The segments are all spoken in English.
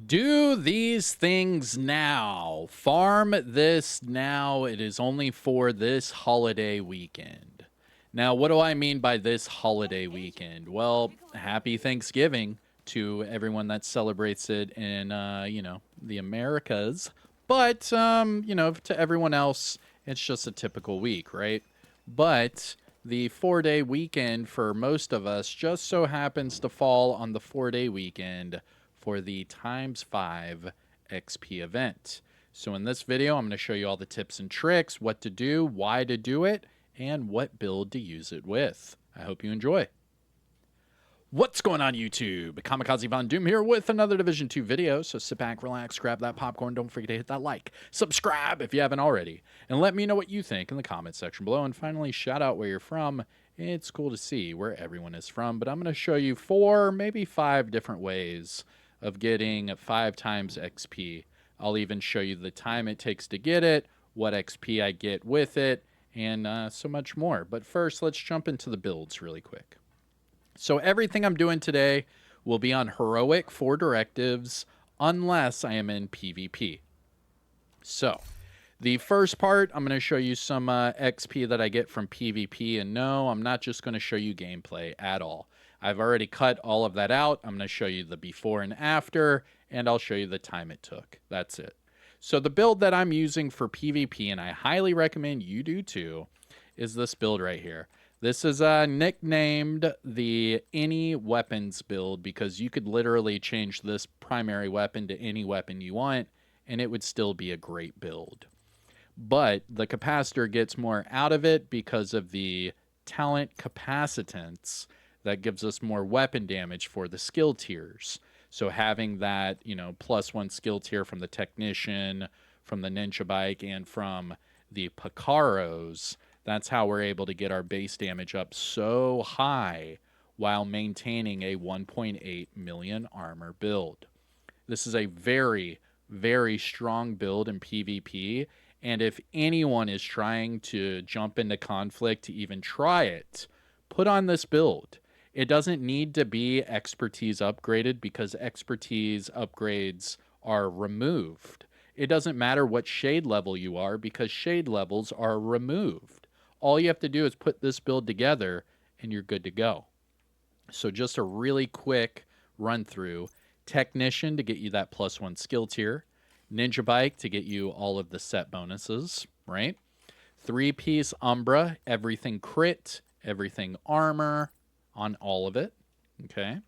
Do these things now. Farm this now. It is only for this holiday weekend. Now, what do I mean by this holiday weekend? Well, happy Thanksgiving to everyone that celebrates it in, the Americas. But, to everyone else, it's just a typical week, right? But the 4-day weekend for most of us just so happens to fall on the 4-day weekend for the times 5 XP event. So in this video, I'm going to show you all the tips and tricks, what to do, why to do it, and what build to use it with. I hope you enjoy. What's going on, YouTube? Kamikazevondoom here with another Division 2 video. So sit back, relax, grab that popcorn. Don't forget to hit that like, subscribe if you haven't already, and let me know what you think in the comment section below. And finally, shout out where you're from. It's cool to see where everyone is from, but I'm going to show you 4, maybe 5 different ways of getting 5 times XP. I'll even show you the time it takes to get it, what XP I get with it, and so much more. But first, let's jump into the builds really quick. So everything I'm doing today will be on heroic 4 directives unless I am in PvP. So the first part, I'm going to show you some XP that I get from PvP. And no, I'm not just going to show you gameplay at all. I've already cut all of that out. I'm going to show you the before and after, and I'll show you the time it took. That's it. So the build that I'm using for PvP, and I highly recommend you do too, is this build right here. This is nicknamed the Any Weapons build because you could literally change this primary weapon to any weapon you want, and it would still be a great build. But the capacitor gets more out of it because of the talent capacitance that gives us more weapon damage for the skill tiers. So having that, +1 skill tier from the Technician, from the Ninja Bike, and from the Picaros, that's how we're able to get our base damage up so high while maintaining a 1.8 million armor build. This is a very, very strong build in PvP, and if anyone is trying to jump into conflict to even try it, put on this build. It doesn't need to be expertise upgraded because expertise upgrades are removed. It doesn't matter what shade level you are because shade levels are removed. All you have to do is put this build together and you're good to go. So just a really quick run through. Technician to get you that +1 skill tier. Ninja Bike to get you all of the set bonuses, right? 3-piece Umbra, everything crit, everything armor on all of it, okay?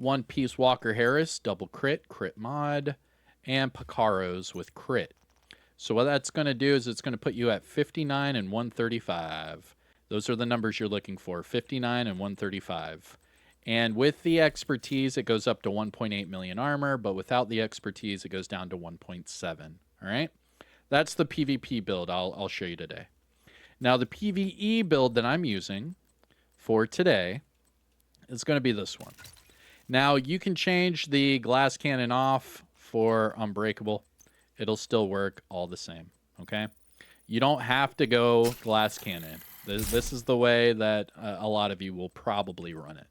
1-piece Walker Harris, double crit, crit mod, and Picaros with crit. So what that's going to do is it's going to put you at 59 and 135. Those are the numbers you're looking for, 59 and 135. And with the expertise, it goes up to 1.8 million armor, but without the expertise, it goes down to 1.7, all right? That's the PvP build I'll show you today. Now, the PvE build that I'm using for today is going to be this one. Now, you can change the glass cannon off for unbreakable. It'll still work all the same, okay? You don't have to go glass cannon. This is the way that a lot of you will probably run it.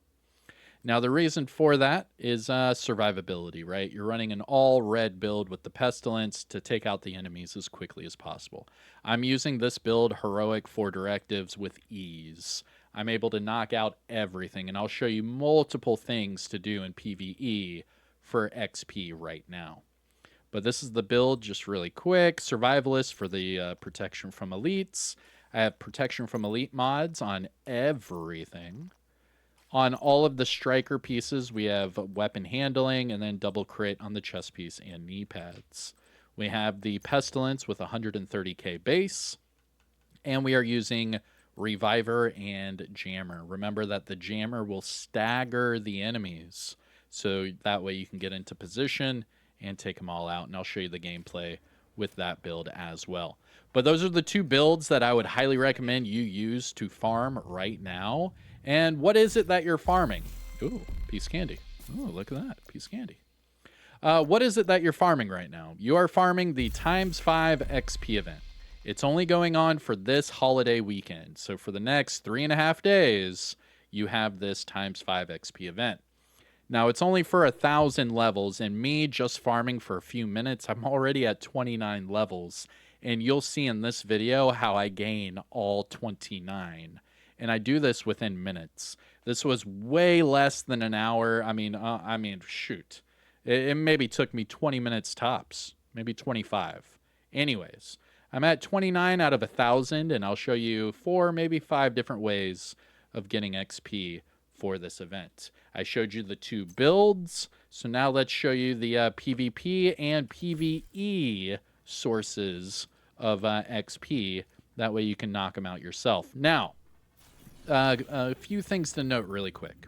Now, the reason for that is survivability, right? You're running an all-red build with the Pestilence to take out the enemies as quickly as possible. I'm using this build, heroic 4 directives, with ease. I'm able to knock out everything, and I'll show you multiple things to do in PvE for XP right now. But this is the build just really quick. Survivalist for the protection from elites. I have protection from elite mods on everything. On all of the striker pieces, we have weapon handling and then double crit on the chest piece and knee pads. We have the Pestilence with 130k base, and we are using Reviver and Jammer. Remember that the Jammer will stagger the enemies, so that way you can get into position and take them all out, and I'll show you the gameplay with that build as well. But those are the 2 builds that I would highly recommend you use to farm right now. And what is it that you're farming? Ooh, piece of candy. Oh, look at that, piece of candy. What is it that you're farming right now? You are farming the times 5 XP event. It's only going on for this holiday weekend. So for the next 3.5 days, you have this times 5 XP event. Now, it's only for 1,000 levels, and me just farming for a few minutes, I'm already at 29 levels. And you'll see in this video how I gain all 29. And I do this within minutes. This was way less than an hour. I mean, shoot. It maybe took me 20 minutes tops, maybe 25. Anyways, I'm at 29 out of 1,000, and I'll show you 4, maybe 5 different ways of getting XP for this event. I showed you the 2 builds, so now let's show you the PvP and PvE sources of XP. That way you can knock them out yourself. Now, a few things to note really quick.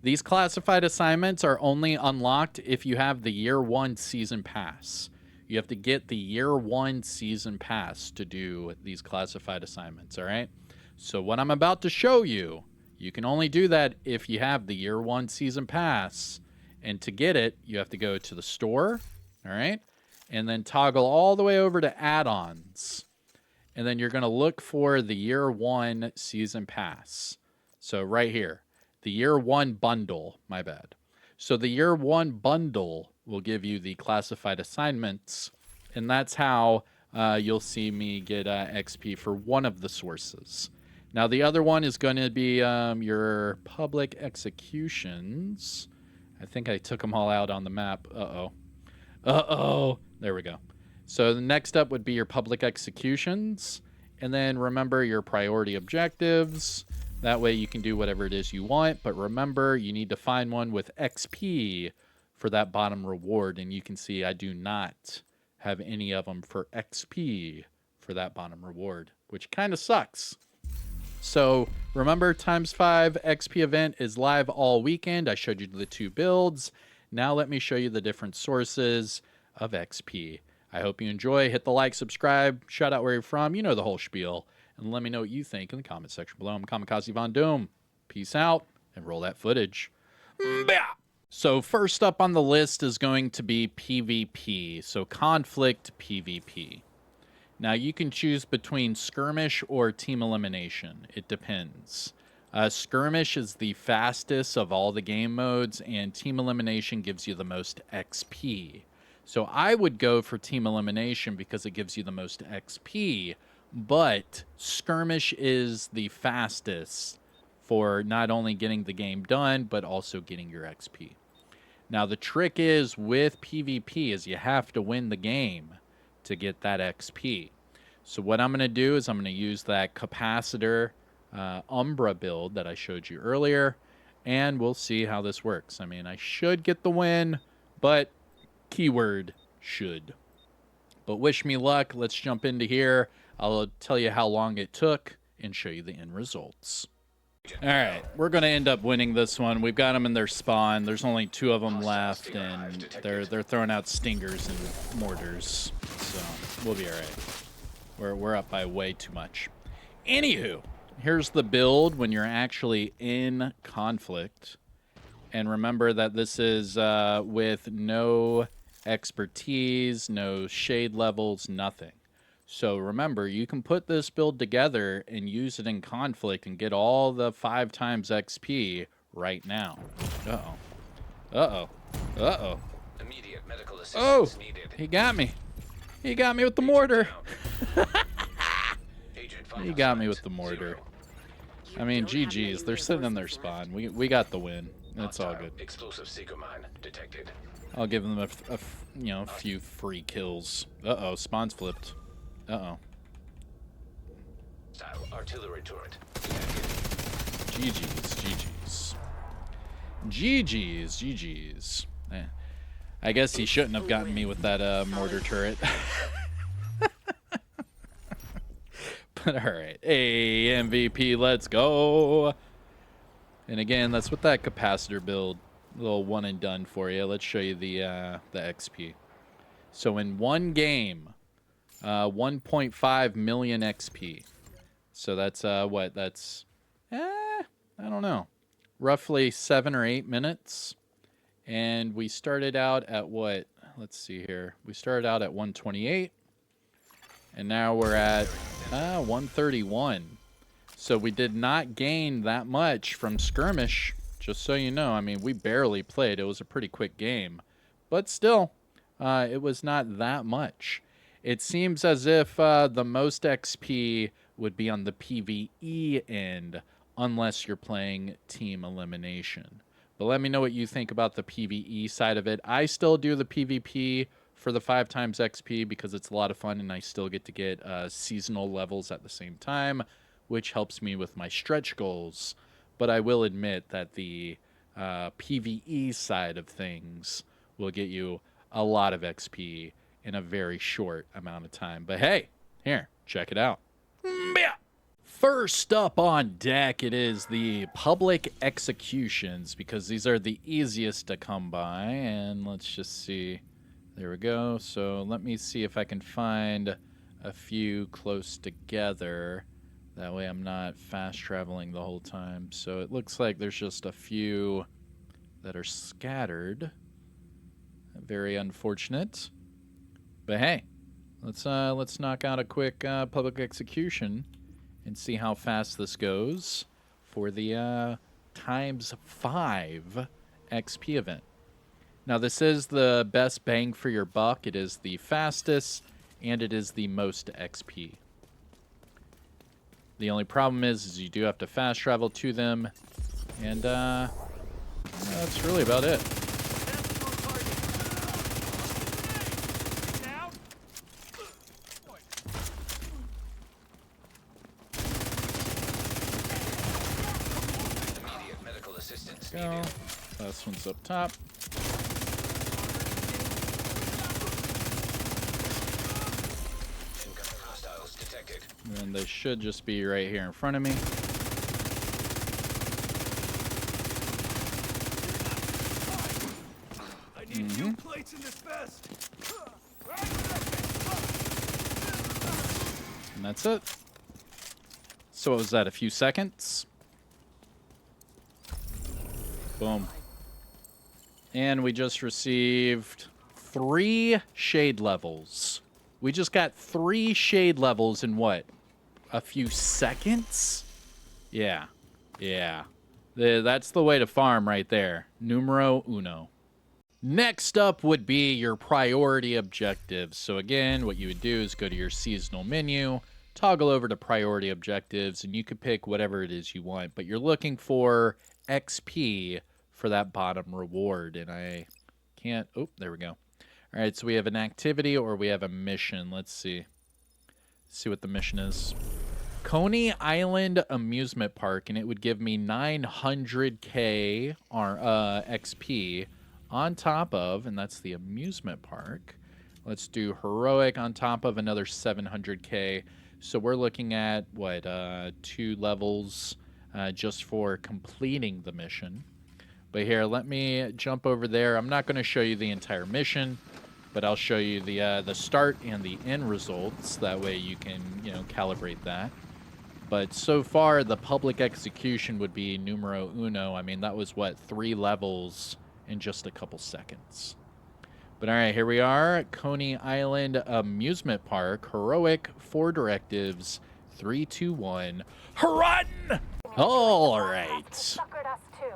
These classified assignments are only unlocked if you have the Year 1 Season Pass. You have to get the Year 1 Season Pass to do these classified assignments, all right? So what I'm about to show you, you can only do that if you have the Year 1 Season Pass. And to get it, you have to go to the store, all right? And then toggle all the way over to add-ons. And then you're going to look for the Year 1 Season Pass. So right here, the Year 1 bundle, my bad. So the Year 1 bundle will give you the classified assignments, and that's how you'll see me get XP for one of the sources. Now, the other one is going to be your public executions. I think I took them all out on the map. Uh-oh. Uh-oh. There we go. So the next up would be your public executions. And then remember your priority objectives. That way you can do whatever it is you want. But remember, you need to find one with XP for that bottom reward. And you can see I do not have any of them for XP for that bottom reward, which kind of sucks. So remember, ×5 XP event is live all weekend. I showed you the 2 builds. Now let me show you the different sources of XP. I hope you enjoy. Hit the like, subscribe, shout out where you're from. You know the whole spiel. And let me know what you think in the comment section below. I'm Kamikazevondoom. Peace out and roll that footage. So first up on the list is going to be PvP. So conflict PvP. Now you can choose between skirmish or team elimination. It depends. Skirmish is the fastest of all the game modes, and team elimination gives you the most XP. So I would go for team elimination because it gives you the most XP, but skirmish is the fastest for not only getting the game done, but also getting your XP. Now the trick is with PvP is you have to win the game to get that XP. So what I'm going to do is I'm going to use that capacitor Umbra build that I showed you earlier, and we'll see how this works. I mean, I should get the win, but keyword should. But wish me luck. Let's jump into here. I'll tell you how long it took and show you the end results. All right, we're going to end up winning this one. We've got them in their spawn. There's only 2 of them left, and they're throwing out stingers and mortars, so we'll be all right. We're up by way too much. Anywho, here's the build when you're actually in conflict. And remember that this is with no expertise, no shade levels, nothing. So remember, you can put this build together and use it in conflict and get all the 5 times XP right now. Uh-oh. Uh-oh. Uh-oh. Immediate medical assistance needed. He got me. He got me with the mortar. He got me with the mortar. I mean, GG's. They're sitting in their spawn. We got the win. It's all good. Explosive seeker mine detected. I'll give them a few free kills. Uh-oh, spawn's flipped. Uh-oh. Style artillery turret. GG's. GG's. I guess he shouldn't have gotten me with that mortar turret. But alright. Hey, MVP, let's go. And again, that's with that capacitor build. A little one and done for you. Let's show you the XP. So in one game, 1.5 million XP. So that's what? That's I don't know. Roughly 7 or 8 minutes. And we started out at what? Let's see here. We started out at 128. And now we're at 131. So we did not gain that much from skirmish. Just so you know, I mean, we barely played. It was a pretty quick game. But still, it was not that much. It seems as if the most XP would be on the PvE end, unless you're playing team elimination. But let me know what you think about the PvE side of it. I still do the PvP for the 5 times XP because it's a lot of fun and I still get to get seasonal levels at the same time, which helps me with my stretch goals. But I will admit that the PvE side of things will get you a lot of XP in a very short amount of time. But hey, here, check it out. First up on deck, it is the public executions, because these are the easiest to come by. And let's just see. There we go. So let me see if I can find a few close together. That way I'm not fast traveling the whole time. So it looks like there's just a few that are scattered. Very unfortunate. But hey, let's knock out a quick public execution and see how fast this goes for the times 5 XP event. Now, this is the best bang for your buck. It is the fastest, and it is the most XP. The only problem is you do have to fast travel to them, and that's really about it. Immediate medical assistance Go. needed. Last one's up top. Incoming hostiles detected. And they should just be right here in front of me. I need new plates in this vest. And that's it. So what was that, a few seconds? Boom. And we just received 3 shade levels. We just got 3 shade levels in what? A few seconds? Yeah. Yeah. That's the way to farm right there. Numero uno. Next up would be your priority objectives. So again, what you would do is go to your seasonal menu, toggle over to priority objectives, and you could pick whatever it is you want. But you're looking for XP for that bottom reward. And I can't... Oh, there we go. All right, so we have an activity or we have a mission. Let's see. See what the mission is. Coney Island Amusement Park, and it would give me 900k XP on top of, and that's the amusement park. Let's do heroic on top of another 700k. So we're looking at, what, 2 levels just for completing the mission. But here, let me jump over there. I'm not going to show you the entire mission, but I'll show you the start and the end results. That way you can, calibrate that. But so far, the public execution would be numero uno. I mean, that was, what, 3 levels in just a couple seconds. But all right, here we are. Coney Island Amusement Park. Heroic, 4 directives. 3, 2, 1. Run! All right. Suckered us too.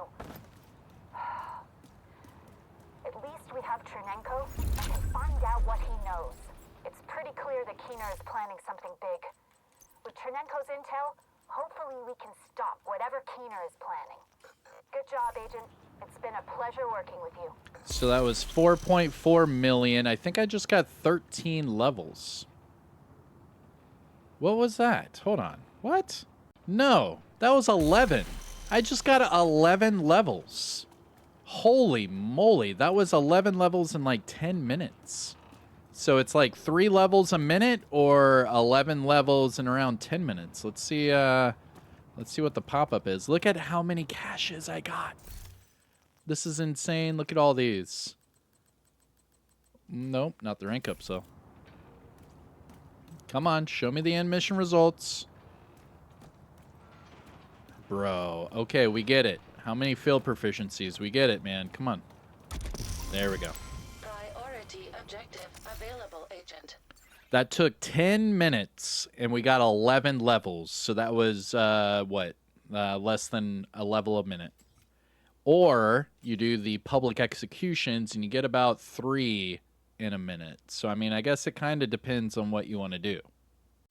At least we have Chernenko and can find out what he knows. It's pretty clear that Keener is planning something big. With Chernenko's intel, hopefully we can stop whatever Keener is planning. Good job, Agent. It's been a pleasure working with you. So that was 4.4 million. I think I just got 13 levels. What was that? Hold on. What? No, that was 11. I just got 11 levels. Holy moly, that was 11 levels in like 10 minutes. So it's like 3 levels a minute or 11 levels in around 10 minutes. Let's see what the pop-up is. Look at how many caches I got. This is insane. Look at all these. Nope, not the rank up, so. Come on, show me the end mission results. Bro, okay, we get it. How many field proficiencies? We get it, man. Come on. There we go. Priority objective available, Agent. That took 10 minutes, and we got 11 levels. So that was, what? Less than a level a minute. or you do the public executions and you get about 3 in a minute. So, I mean, I guess it kind of depends on what you want to do.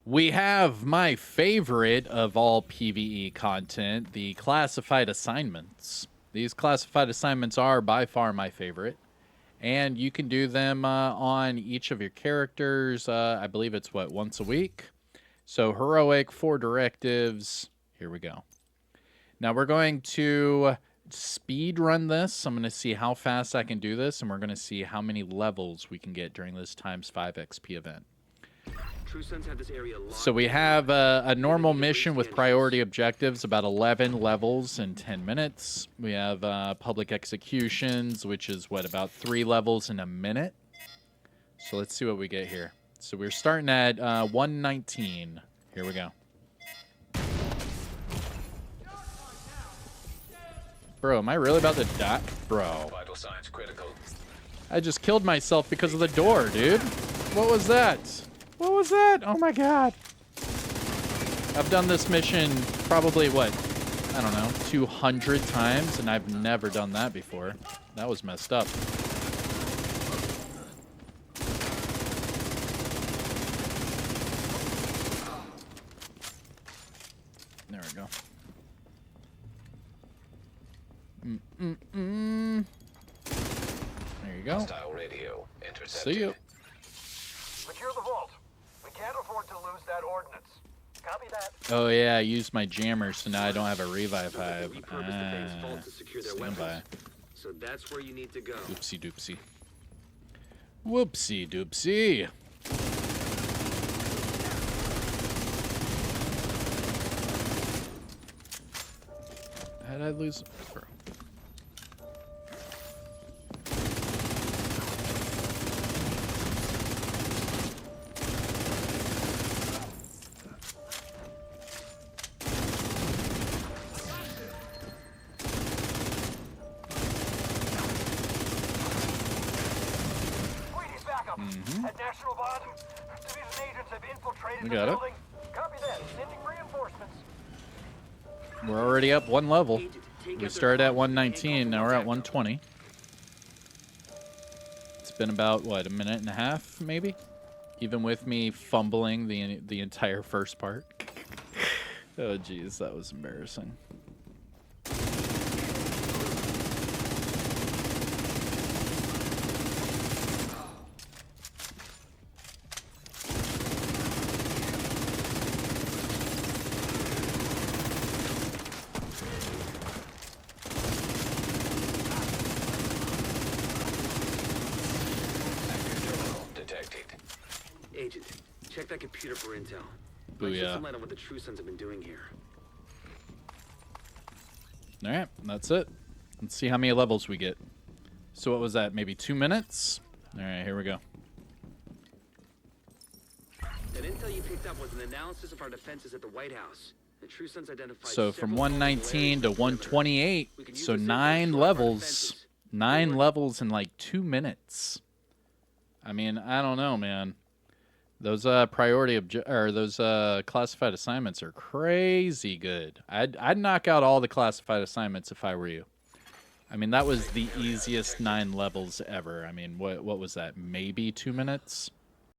We have my favorite of all PvE content, the classified assignments. These classified assignments are by far my favorite. And you can do them on each of your characters. I believe it's, what, once a week? So, heroic, 4 directives. Here we go. Now, we're going to speed run this. I'm going to see how fast I can do this, and we're going to see how many levels we can get during this times 5 XP event. True Sons have this area locked. So we have a normal mission with priority objectives, about 11 levels in 10 minutes. We have public executions, which is, what, about 3 levels in a minute? So let's see what we get here. So we're starting at 119. Here we go. Bro, am I really about to die? Bro. Vital signs critical. I just killed myself because of the door, dude. What was that? What was that? Oh my god. I've done this mission probably, what, I don't know, 200 times, and I've never done that before. That was messed up. There we go. There you go. Hostile radio intercepted. See you. Secure the vault. We can't afford to lose that ordnance. Copy that. Oh yeah, I used my jammer, so now I don't have a revive They hive. repurposed the bank's vault to secure their Stand weapons. by. So that's where you need to go. Oopsie doopsie. Whoopsie doopsie. How did I lose? Bro. Sweetie's backup. At National Bond, division agents have infiltrated We the got it. building. Copy that. Sending reinforcements. We're already up 1 level. Agent, take We out their started at bombs and 119, now we're at handcuff 120. It's been about, what, a minute and a half, maybe? Even with me fumbling the entire first part. Oh, jeez, that was embarrassing. Detected. Agent, check that computer for intel. Might shed Booyah. some light on what the True Sons have been doing here. All right, that's it. Let's see how many levels we get. So what was that, maybe 2 minutes? All right, here we go. That intel you picked up was an analysis of our defenses at the White House. The True Sons identified So from several 119 to vulnerable areas of the perimeter. 128, We can use so this info to 9 shore up our levels. defenses. 9 levels in like 2 minutes. I mean, I don't know, man. Those those classified assignments are crazy good. I'd knock out all the classified assignments if I were you. I mean, that was the easiest 9 levels ever. I mean, what was that? Maybe 2 minutes?